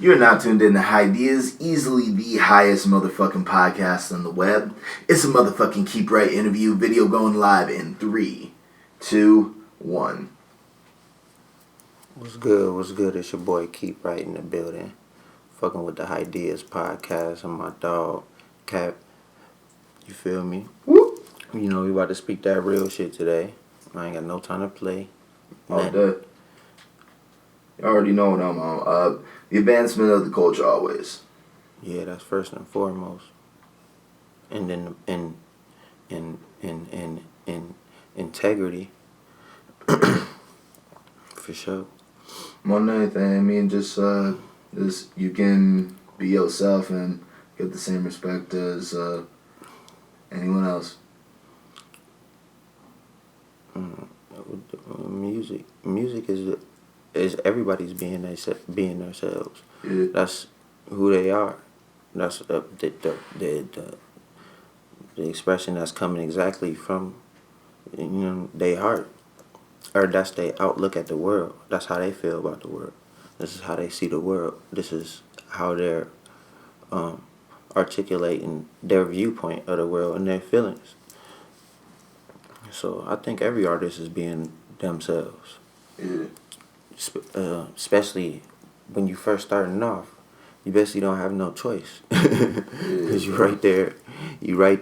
You're not tuned in to Hideas, easily the highest motherfucking podcast on the web. It's a motherfucking Keep Right interview video going live in 3, 2, 1. What's good? What's good? It's your boy Keep Right in the building. Fucking with the Hideas podcast and my dog, Cap. You feel me? Whoop. You know, we about to speak that real shit today. I ain't got no time to play. All day. You already know what I'm on. The advancement of the culture always. Yeah, that's first and foremost. And then in integrity. For sure. More than anything, I mean, just you can be yourself and get the same respect as anyone else. Music is everybody's being themselves. Yeah. That's who they are. That's the expression that's coming exactly from their heart, or that's their outlook at the world. That's how they feel about the world. This is how they see the world. This is how they're articulating their viewpoint of the world and their feelings. So I think every artist is being themselves. Yeah. Especially when you first starting off, you basically don't have no choice. Because you're right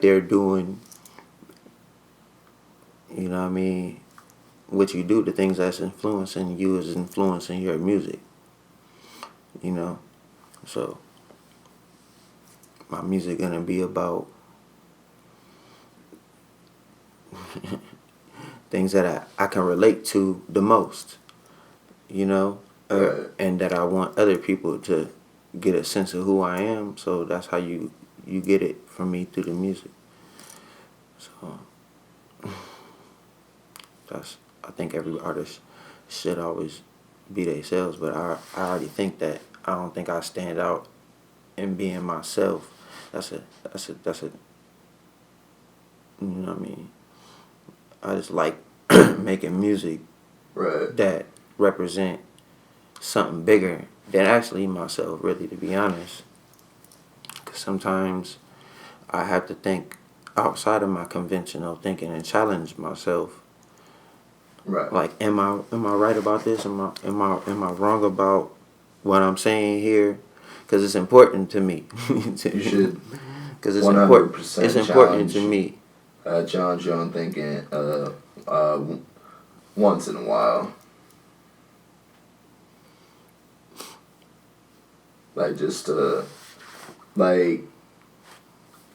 there doing, you know what I mean, what you do, the things that's influencing you is influencing your music. You know? So my music gonna be about things that I can relate to the most, you know, and that I want other people to get a sense of who I am. So that's how you get it from me through the music. So I think every artist should always be themselves, but I already think that I don't think I stand out in being myself. That's a you know what I mean? I just like making music that represent something bigger than actually myself, really, to be honest. Because sometimes I have to think outside of my conventional thinking and challenge myself. Right. Like, am I right about this? Am I wrong about what I'm saying here? Because it's important to me. You should. Because it's important. It's important to me. Challenge your own thinking once in a while. Like, just to, like,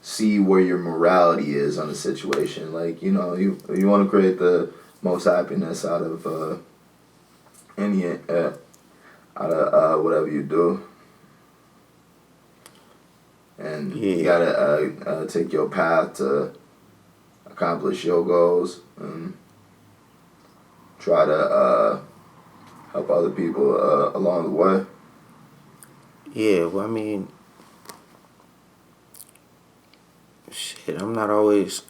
see where your morality is on the situation. Like, you know, you want to create the most happiness out of whatever you do. And you gotta take your path to accomplish your goals and try to help other people along the way. Yeah, well, I mean, shit, I'm not always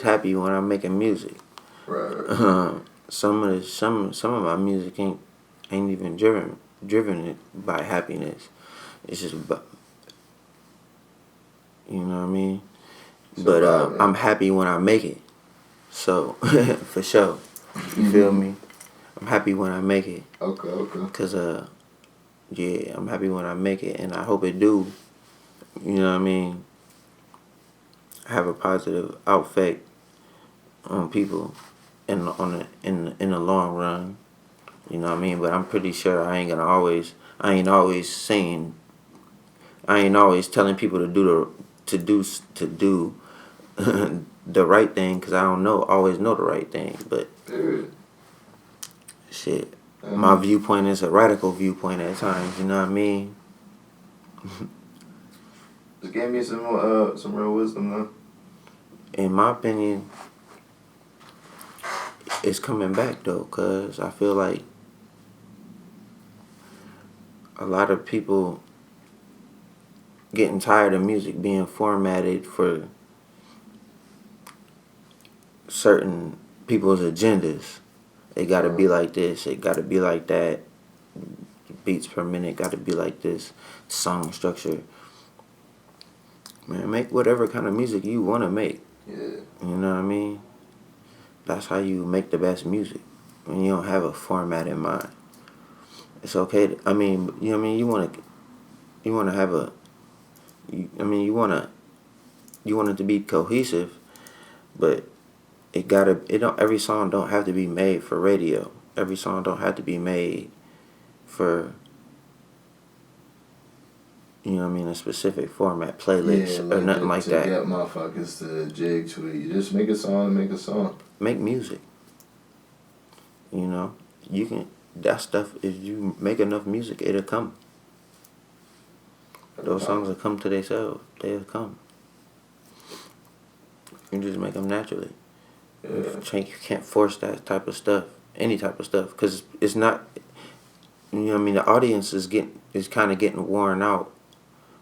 happy when I'm making music. Right. Some of my music ain't even driven by happiness. It's just, you know what I mean. But I'm happy when I make it. So for sure, you feel me? I'm happy when I make it. Okay. Cause yeah, I'm happy when I make it, and I hope it do. You know what I mean? Have a positive effect on people in the long run. You know what I mean? But I'm pretty sure I ain't always telling people to do the right thing, because I don't always know the right thing. But shit, my viewpoint is a radical viewpoint at times. You know what I mean? Just gave me some real wisdom, though. In my opinion, it's coming back though, cause I feel like a lot of people getting tired of music being formatted for certain people's agendas. It gotta be like this, it gotta be like that. beats per minute got to be like this, song structure. Man, make whatever kind of music you want to make. Yeah. You know what I mean? That's how you make the best music. When you don't have a format in mind. It's okay. You know what I mean? You want to have a, you want it to be cohesive, but every song don't have to be made for radio. Every song don't have to be made for, you know what I mean, a specific format, playlist, or nothing like that. To get motherfuckers to jig to it. You just make a song and make a song. Make music. You know? That stuff, if you make enough music, it'll come. Those songs will come to themselves. They'll come. You just make them naturally. Yeah. You can't force that type of stuff. Any type of stuff. Because it's not, you know what I mean, the audience is kind of getting worn out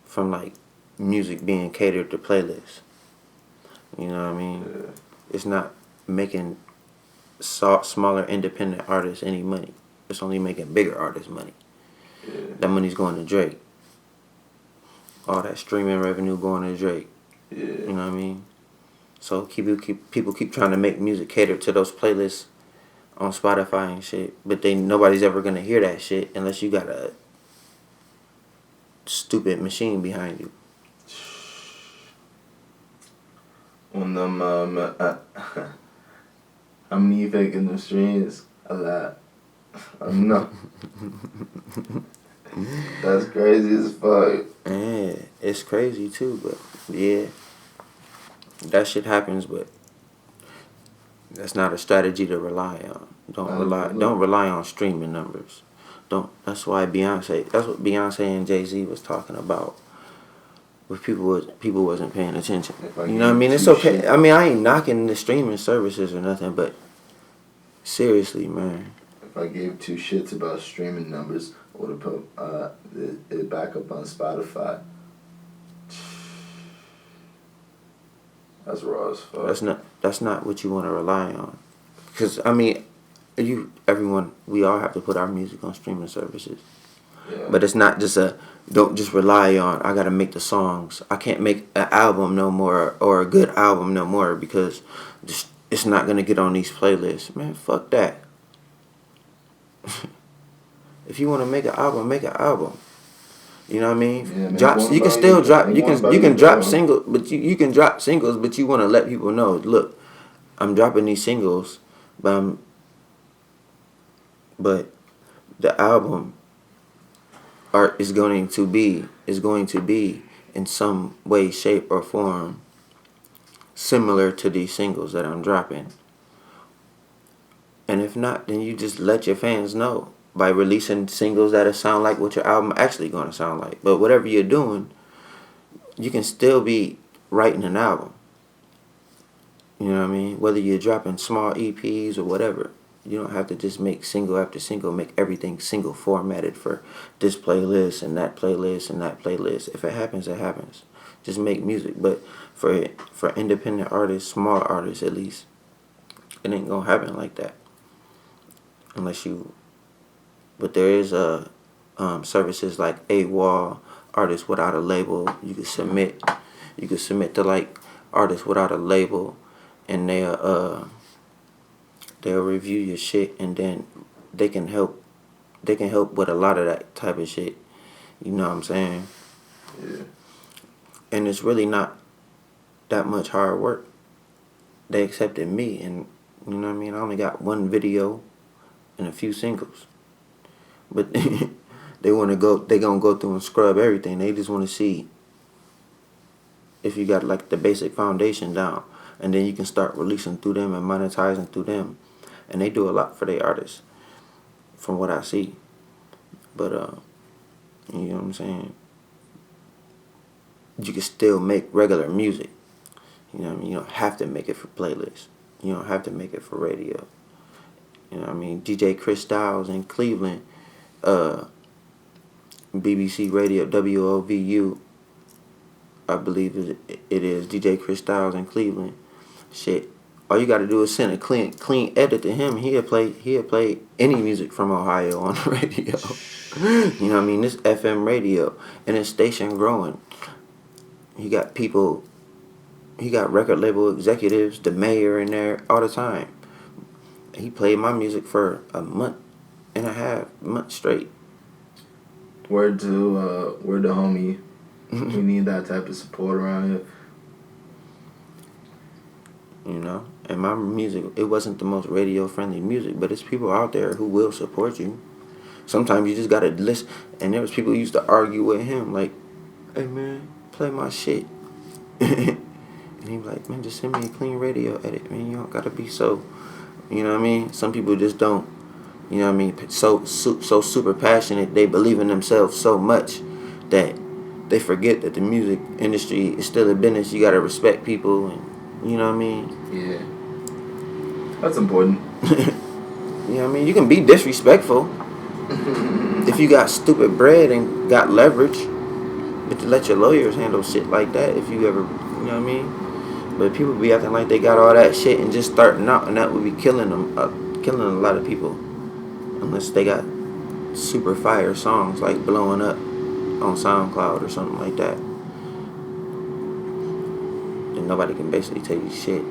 from like music being catered to playlists. You know what I mean? Yeah. It's not making smaller independent artists any money. It's only making bigger artists money. Yeah. That money's going to Drake. All that streaming revenue going to Drake. Yeah. You know what I mean? So people keep trying to make music cater to those playlists on Spotify and shit, but nobody's ever gonna hear that shit unless you got a stupid machine behind you. On them, how many you faking them streams? A lot. No. That's crazy as fuck. Yeah, it's crazy too, but yeah, that shit happens, but that's not a strategy to rely on. Don't rely on streaming numbers. That's why that's what Beyonce and Jay-Z was talking about. If people wasn't paying attention. You know what I mean? It's okay. I mean, I ain't knocking the streaming services or nothing, but seriously, man. If I gave two shits about streaming numbers, I would have put it back up on Spotify. That's raw as fuck. That's not what you want to rely on. Because, I mean, we all have to put our music on streaming services. Yeah. But it's not just don't just rely on, I got to make the songs. I can't make an album no more or a good album no more because it's not going to get on these playlists. Man, fuck that. If you want to make an album, make an album. You know what I mean? Yeah, you can still drop. You can drop singles, but you can drop singles, but you want to let people know. Look, I'm dropping these singles, but the album art is going to be in some way, shape, or form similar to these singles that I'm dropping. And if not, then you just let your fans know by releasing singles that sound like what your album actually going to sound like. But whatever you're doing, you can still be writing an album. You know what I mean? Whether you're dropping small EPs or whatever. You don't have to just make single after single, make everything single formatted for this playlist and that playlist and that playlist. If it happens, it happens. Just make music. But for independent artists, small artists at least, it ain't going to happen like that. But there is services like AWOL, Artists Without a Label. You can submit to like Artists Without a Label, and they'll review your shit, and then they can help with a lot of that type of shit. You know what I'm saying? Yeah. And it's really not that much hard work. They accepted me, and you know what I mean? I only got one video and a few singles. But they gonna go through and scrub everything. They just want to see if you got like the basic foundation down, and then you can start releasing through them and monetizing through them. And they do a lot for their artists, from what I see. But you know what I'm saying? You can still make regular music. You know what I mean? You don't have to make it for playlists. You don't have to make it for radio. You know what I mean? DJ Chris Styles in Cleveland, BBC Radio, WOVU, I believe it is. DJ Chris Styles in Cleveland. Shit, All you got to do is send a clean edit to him. He'll play any music from Ohio on the radio. You know what I mean? This FM radio and this station growing. He got people. He got record label executives, the mayor in there all the time. He played my music for a month and a half, month straight. Word to homie. We need that type of support around here. You know, and my music, it wasn't the most radio friendly music, but it's people out there who will support you. Sometimes you just gotta listen. And there was people who used to argue with him, like, "Hey man, play my shit." And he was like, "Man, just send me a clean radio edit, man. You don't gotta be so," you know what I mean? Some people just don't, you know what I mean? So super passionate. They believe in themselves so much that they forget that the music industry is still a business. You gotta respect people, and you know what I mean? Yeah. That's important. You know what I mean? You can be disrespectful if you got stupid bread and got leverage. But to let your lawyers handle shit like that if you ever, you know what I mean? But people be acting like they got all that shit and just starting out, and that would be killing them, killing a lot of people. Unless they got super fire songs like blowing up on SoundCloud or something like that. And nobody can basically tell you shit.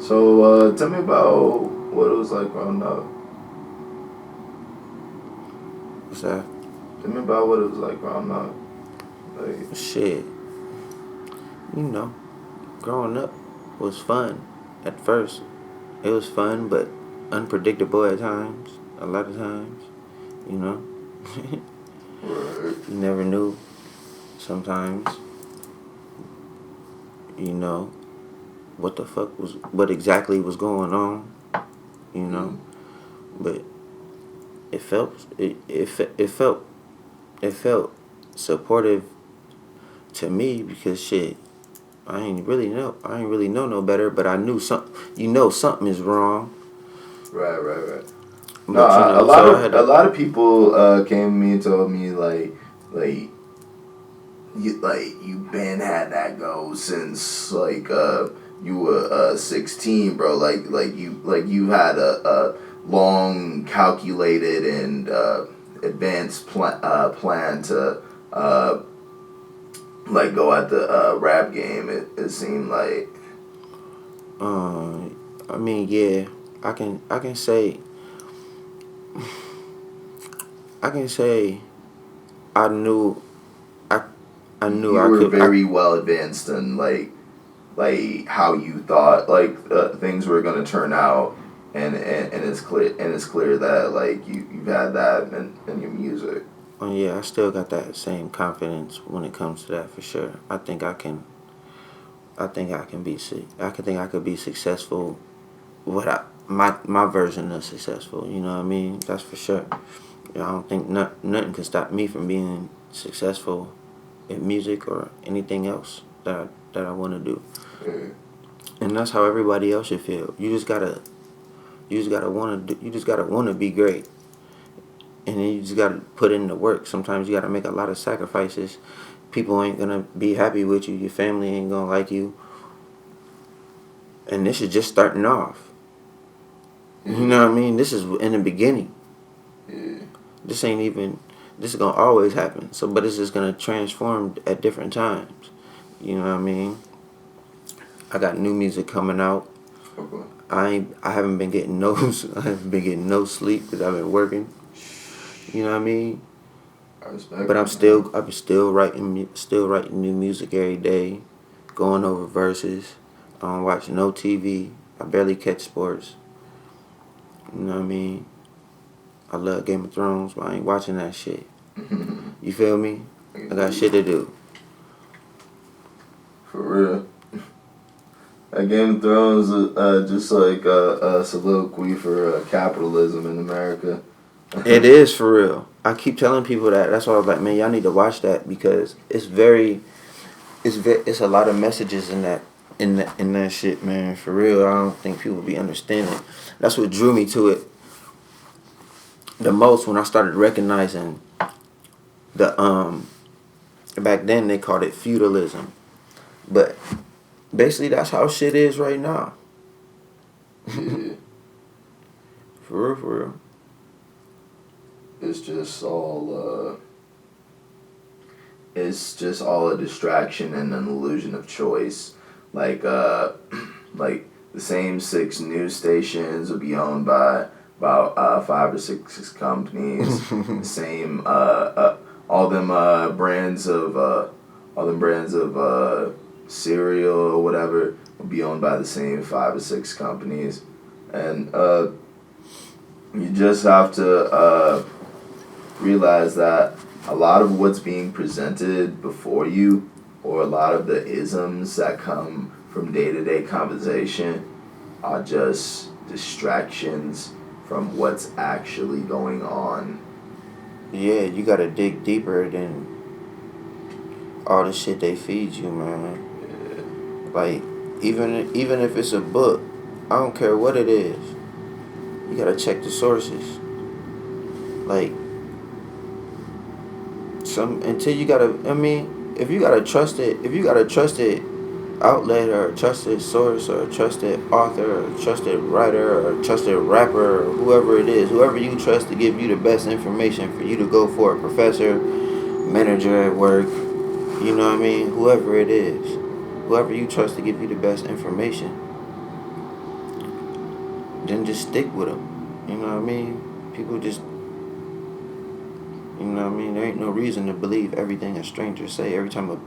So, tell me about what it was like growing up. What's that? Tell me about what it was like growing up. Like, shit. You know, growing up was fun at first. It was fun, but unpredictable at times. A lot of times, you know. You never knew. Sometimes, you know, what exactly was going on, you know. But it felt supportive to me because shit, I ain't really know no better, but I knew something is wrong. Right. But, No, you know, a lot of people came to me and told me like you been had that go since you were 16, bro. Like you had a long calculated and advanced plan to go at the rap game. It seemed like. I mean, yeah, I can say I knew I knew you I were could. very well advanced in like how you thought things were gonna turn out, and it's clear that like you've had that in your music. Oh yeah, I still got that same confidence when it comes to that for sure. I think I could be successful. My version of successful. You know what I mean? That's for sure. I don't think nothing can stop me from being successful in music or anything else that I want to do. And that's how everybody else should feel. You just gotta want to be great, and then you just gotta put in the work. Sometimes you gotta make a lot of sacrifices. People ain't gonna be happy with you. Your family ain't gonna like you. And this is just starting off. You know what I mean? This is in the beginning. This is gonna always happen. But it's just gonna transform at different times. You know what I mean? I got new music coming out. Okay. I haven't been getting no no sleep because I've been working. You know what I mean? I respect. But I'm still writing new music every day, going over verses. I don't watch no TV. I barely catch sports. You know what I mean? I love Game of Thrones, but I ain't watching that shit. You feel me? I got shit to do. For real. That Game of Thrones is just like a soliloquy for capitalism in America. It is for real. I keep telling people that. That's why I was like, man, y'all need to watch that because it's a lot of messages in that shit, man. For real, I don't think people be understanding. That's what drew me to it the most when I started recognizing the Back then they called it feudalism. But basically that's how shit is right now. Yeah. For real, for real. It's just all a distraction and an illusion of choice. Like like the same 6 news stations will be owned by about 5 or 6 companies. The same all them brands of cereal or whatever will be owned by the same 5 or 6 companies, and you just have to realize that a lot of what's being presented before you, or a lot of the isms that come from day-to-day conversation, are just distractions from what's actually going on. Yeah, you gotta dig deeper than all the shit they feed you, man. Yeah. Like, even if it's a book, I don't care what it is. You gotta check the sources. Like, until you gotta. I mean, if you got a trusted outlet or a trusted source or a trusted author or a trusted writer or a trusted rapper or whoever it is, whoever you trust to give you the best information for you to go for, a professor, manager at work, you know what I mean? Whoever it is, whoever you trust to give you the best information, then just stick with them. You know what I mean? People just, you know what I mean? There ain't no reason to believe everything a stranger say. Every time a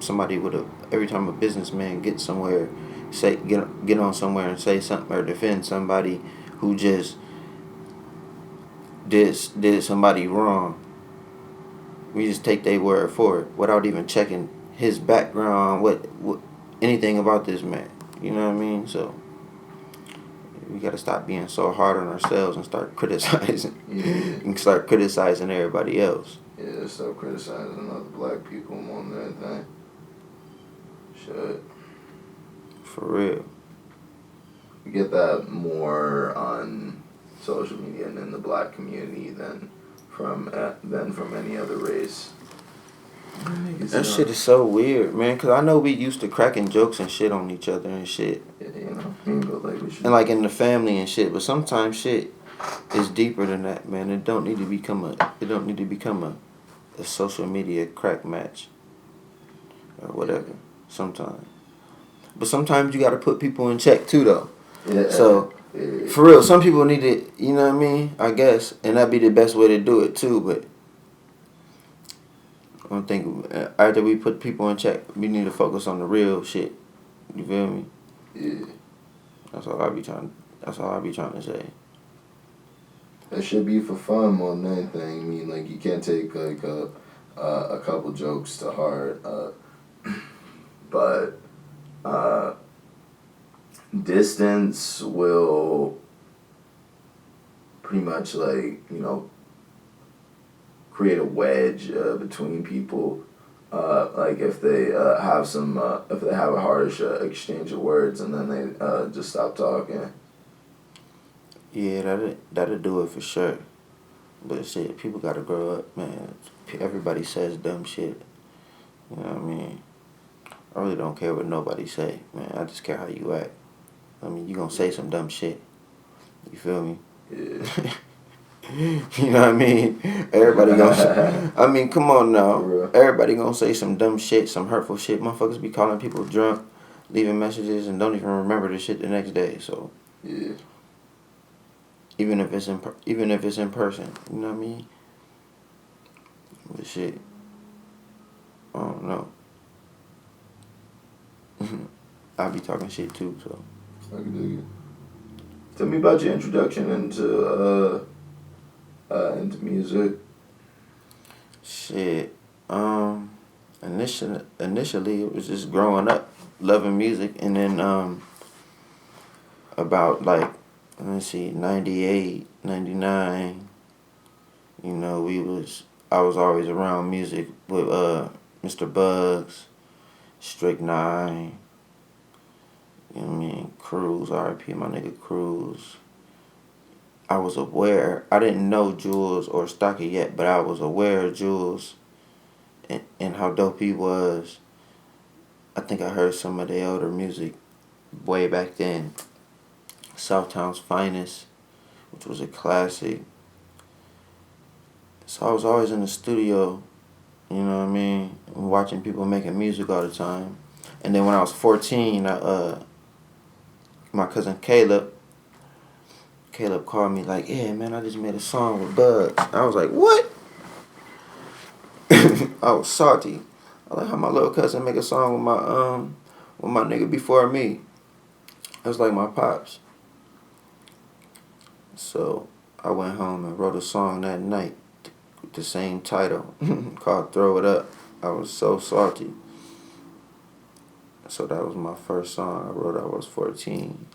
businessman gets somewhere, get on somewhere and say something or defend somebody who just did somebody wrong, we just take their word for it without even checking his background, what anything about this man. You know what I mean? So we gotta stop being so hard on ourselves and start criticizing. Yeah. And start criticizing everybody else. Yeah, stop criticizing other black people more than anything. Shit. For real. You get that more on social media and in the black community than from any other race. That shit is so weird, man. Cause I know we used to cracking jokes and shit on each other and shit. Yeah, but like we should. And like in the family and shit. But sometimes shit is deeper than that, man. It don't need to become a social media crack match or whatever. Sometimes. But sometimes you gotta put people in check too, though. Yeah. So. Yeah. For real, some people need it, you know what I mean? I guess. And that'd be the best way to do it, too. But I don't think after we put people in check, we need to focus on the real shit. You feel me? Yeah. That's all I be trying to say. It should be for fun more than anything. I mean, like, you can't take, like, a couple jokes to heart. But distance will pretty much, like, you know, create a wedge between people. Like if they if they have a harsh exchange of words and then they just stop talking. Yeah, that'll do it for sure. But shit, people gotta grow up, man. Everybody says dumb shit. You know what I mean? I really don't care what nobody say, man. I just care how you act. I mean, you gonna say some dumb shit. You feel me? Yeah. You know what I mean? Everybody gonna say, I mean, come on now. Everybody gonna say some dumb shit, some hurtful shit. Motherfuckers be calling people drunk, leaving messages, and don't even remember the shit the next day. So yeah. Even if it's in person, you know what I mean? But shit, I don't know. I be talking shit too, so. I can dig it. Tell me about your introduction into music. Shit. Initially it was just growing up, loving music, and then about like, let's see, 98, 99, you know, I was always around music with Mr. Bugs, Strict 9, you know what I mean, Cruz, R.I.P. my nigga Cruz. I was aware, I didn't know Jules or Stocky yet, but I was aware of Jules and how dope he was. I think I heard some of their older music way back then. Southtown's Finest, which was a classic. So I was always in the studio, you know what I mean, watching people making music all the time. And then when I was 14, my cousin Caleb called me like, yeah, man, I just made a song with Bugs. I was like, what? I was salty. I like how my little cousin make a song with my nigga before me. It was like my pops. So I went home and wrote a song that night with the same title called Throw It Up. I was so salty. So that was my first song I wrote. I was 14.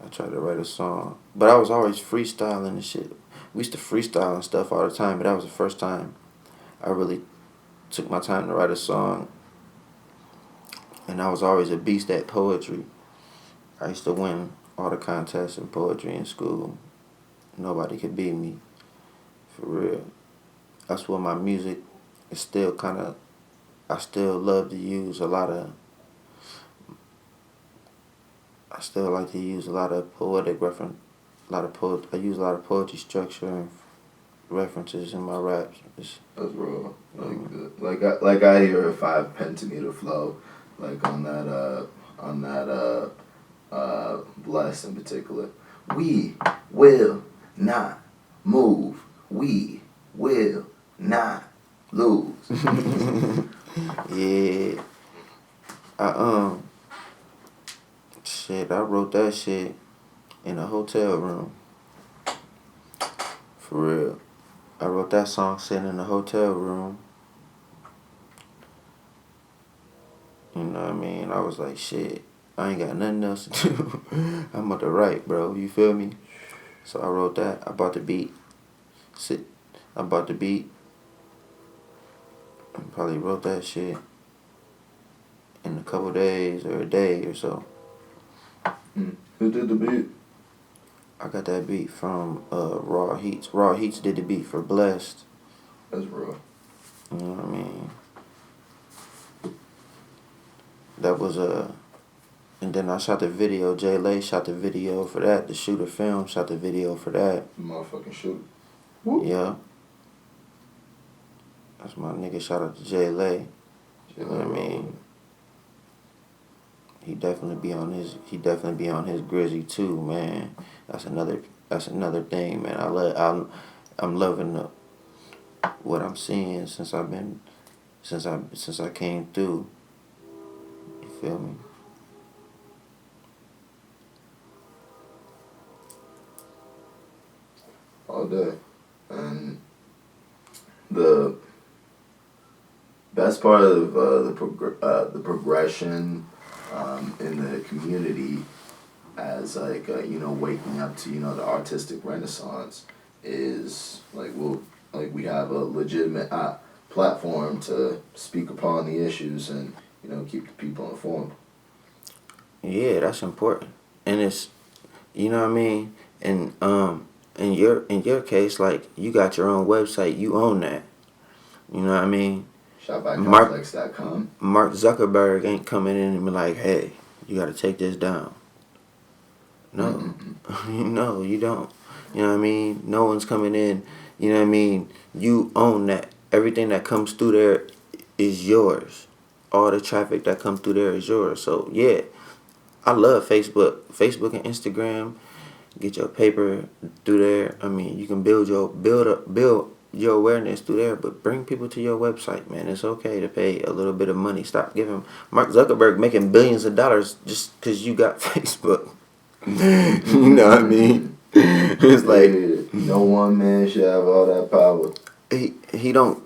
I tried to write a song. But I was always freestyling and shit. We used to freestyle and stuff all the time, but that was the first time I really took my time to write a song. And I was always a beast at poetry. I used to win all the contests in poetry in school. Nobody could beat me. For real. That's what my music is still kind of, I still love to use a lot of, I still like to use a lot of poetic reference, I use a lot of poetry structure and references in my raps. That's real. Like I hear a 5 pentameter flow, like on that bless in particular. We will not move. We will not lose. Yeah. I wrote that shit in a hotel room. For real. I wrote that song sitting in a hotel room. You know what I mean? I was like, shit, I ain't got nothing else to do. I'm about to write, bro. You feel me? So I wrote that. I bought the beat. I bought the beat. I probably wrote that shit in a couple days or a day or so. Who did the beat? I got that beat from Raw Heats. Raw Heats did the beat for Blessed. That's real. You know what I mean? That was and then I shot the video. Jay Lay shot the video for that. The Shooter Film shot the video for that. Motherfucking shoot. Yeah. That's my nigga. Shout out to Jay Lay. You know what I mean? He definitely be on his Grizzy too, man. That's another thing, man. I'm loving what I'm seeing since I came through. You feel me? All day. And the best part of the progression in the community as waking up to the artistic renaissance is we have a legitimate platform to speak upon the issues and keep the people informed. Yeah, that's important, and it's you know what I mean, and in your case, like, you got your own website, you own that. You know what I mean? Shopbycomplex.com. Mark Zuckerberg ain't coming in and be like, hey, you got to take this down. No. No, you don't. You know what I mean? No one's coming in. You know what I mean? You own that. Everything that comes through there is yours. All the traffic that comes through there is yours. So, yeah, I love Facebook. Facebook and Instagram. Get your paper through there. I mean, you can build your awareness through there, but bring people to your website, man. It's okay to pay a little bit of money. Stop giving Mark Zuckerberg making billions of dollars just because you got Facebook. You know what I mean? It's like, no one man should have all that power. He don't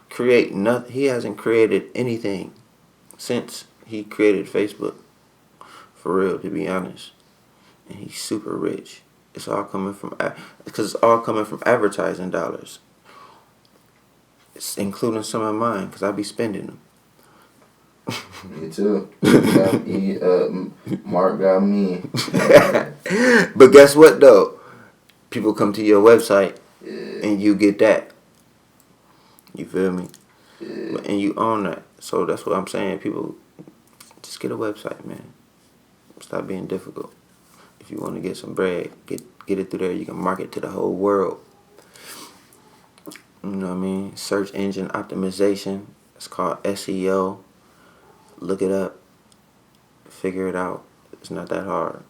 create nothing. He hasn't created anything since he created Facebook. For real, to be honest. And he's super rich. It's all coming from advertising dollars. It's including some of mine, because I be spending them. Me too. Mark got me. But guess what though? People come to your website and you get that. You feel me? Yeah. And you own that. So that's what I'm saying. People, just get a website, man. Stop being difficult. If you want to get some bread, get it through there. You can market to the whole world. You know what I mean? Search engine optimization. It's called SEO. Look it up. Figure it out. It's not that hard.